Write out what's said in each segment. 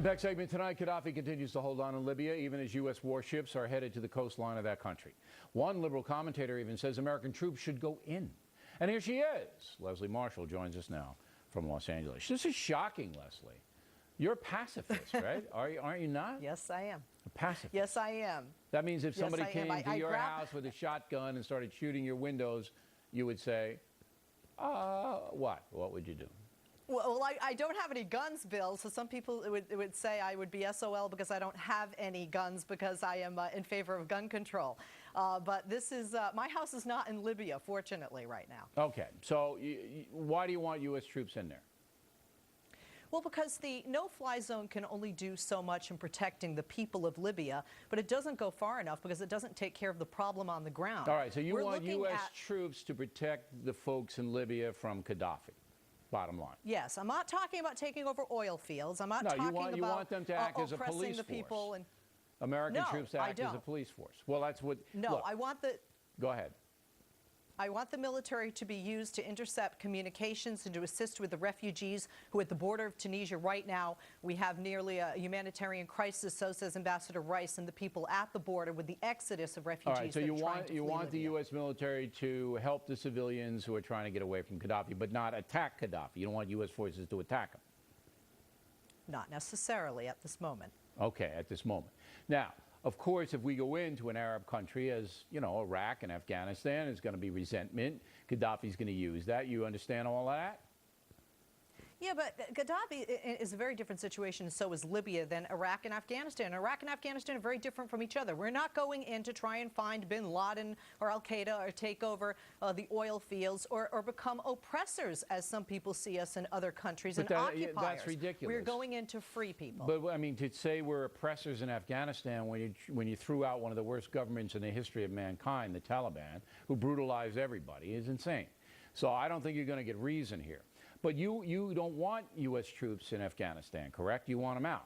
Impact segment tonight. Gaddafi continues to hold on in Libya, even as U.S. warships are headed to the coastline of that country. One liberal commentator even says American troops should go in. And here she is. Leslie Marshall joins us now from Los Angeles. This is shocking, Leslie. You're a pacifist, right? Aren't you not? Yes, I am. A pacifist. Yes, I am. That means if somebody Yes, came to your house with a shotgun and started shooting your windows, you would say, what? What would you do? Well, I don't have any guns, Bill, so some people would say I would be SOL because I don't have any guns because I am in favor of gun control. But this is, my house is not in Libya, fortunately, right now. Okay, so why do you want U.S. troops in there? Well, because the no-fly zone can only do so much in protecting the people of Libya, but it doesn't go far enough because it doesn't take care of the problem on the ground. All right, so you want U.S. troops to protect the folks in Libya from Gaddafi. Bottom line. Yes, I'm not talking about taking over oil fields. I'm not talking about you want them to act as a police the people force. And American no, troops act as a police force. Well, that's what. No, look, I want the. Go ahead. I want the military to be used to intercept communications and to assist with the refugees who at the border of Tunisia right now, we have nearly a humanitarian crisis, so says Ambassador Rice, and the people at the border with the exodus of refugees. All right, so you want the U.S. military to help the civilians who are trying to get away from Gaddafi, but not attack Gaddafi. You don't want U.S. forces to attack him. Not necessarily at this moment. Okay, at this moment. Now, of course, if we go into an Arab country, as you know, Iraq and Afghanistan, there's going to be resentment. Gaddafi's going to use that. You understand all that? Yeah, but Gaddafi is a very different situation, and so is Libya, than Iraq and Afghanistan. Iraq and Afghanistan are very different from each other. We're not going in to try and find bin Laden or al-Qaeda or take over the oil fields or become oppressors, as some people see us in other countries, and occupiers. That's ridiculous. We're going in to free people. But, I mean, to say we're oppressors in Afghanistan when you threw out one of the worst governments in the history of mankind, the Taliban, who brutalized everybody, is insane. So I don't think you're going to get reason here. But you don't want U.S. troops in Afghanistan, correct? You want them out.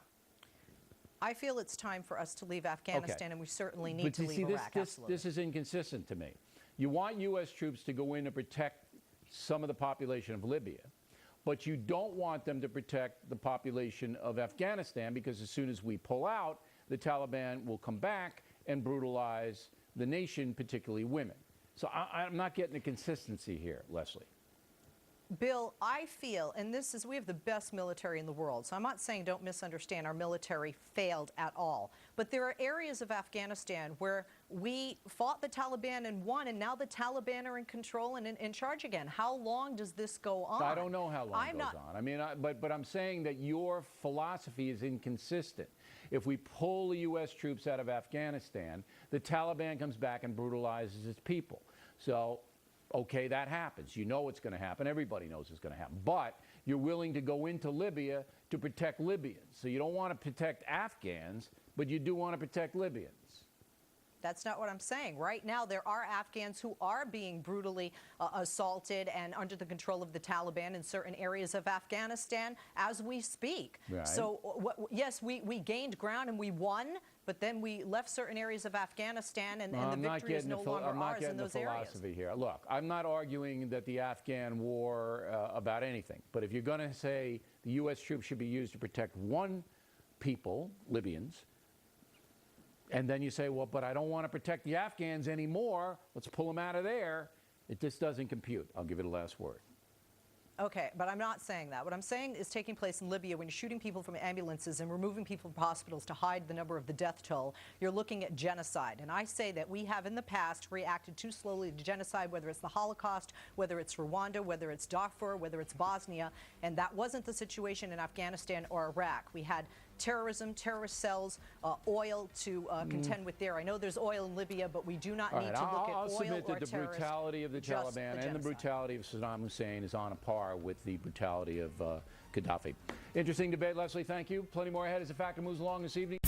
I feel it's time for us to leave Afghanistan, and we certainly need to leave Iraq. This is inconsistent to me. You want U.S. troops to go in to protect some of the population of Libya, but you don't want them to protect the population of Afghanistan, because as soon as we pull out, the Taliban will come back and brutalize the nation, particularly women. So I'm not getting the consistency here, Leslie. Bill, I feel, and this is, we have the best military in the world, so I'm not saying don't misunderstand, our military failed at all. But there are areas of Afghanistan where we fought the Taliban and won, and now the Taliban are in control and in charge again. How long does this go on? I don't know how long it goes on. I mean, but I'm saying that your philosophy is inconsistent. If we pull the U.S. troops out of Afghanistan, the Taliban comes back and brutalizes its people. So, okay, that happens. You know what's going to happen. Everybody knows it's going to happen. But you're willing to go into Libya to protect Libyans. So you don't want to protect Afghans, but you do want to protect Libyans. That's not what I'm saying. Right now, there are Afghans who are being brutally assaulted and under the control of the Taliban in certain areas of Afghanistan as we speak. Right. So, yes, we gained ground and we won, but then we left certain areas of Afghanistan, and the victory is no longer ours in those areas. I'm not getting the philosophy here. Look, I'm not arguing that the Afghan war about anything, but if you're going to say the U.S. troops should be used to protect one people, Libyans, and then you say, well, but I don't want to protect the Afghans anymore, let's pull them out of there, it just doesn't compute. I'll give it a last word. Okay, but I'm not saying that. What I'm saying is taking place in Libya when you're shooting people from ambulances and removing people from hospitals to hide the number of the death toll, you're looking at genocide. And I say that we have in the past reacted too slowly to genocide, whether it's the Holocaust, whether it's Rwanda, whether it's Darfur, whether it's Bosnia, and that wasn't the situation in Afghanistan or Iraq. We had terrorism, terrorist cells, oil to contend with there. I know there's oil in Libya, but we do not need to look at oil or terrorists. I'll submit that the brutality of the Taliban and the brutality of Saddam Hussein is on a par with the brutality of Gaddafi. Interesting debate, Leslie. Thank you. Plenty more ahead as the factor moves along this evening.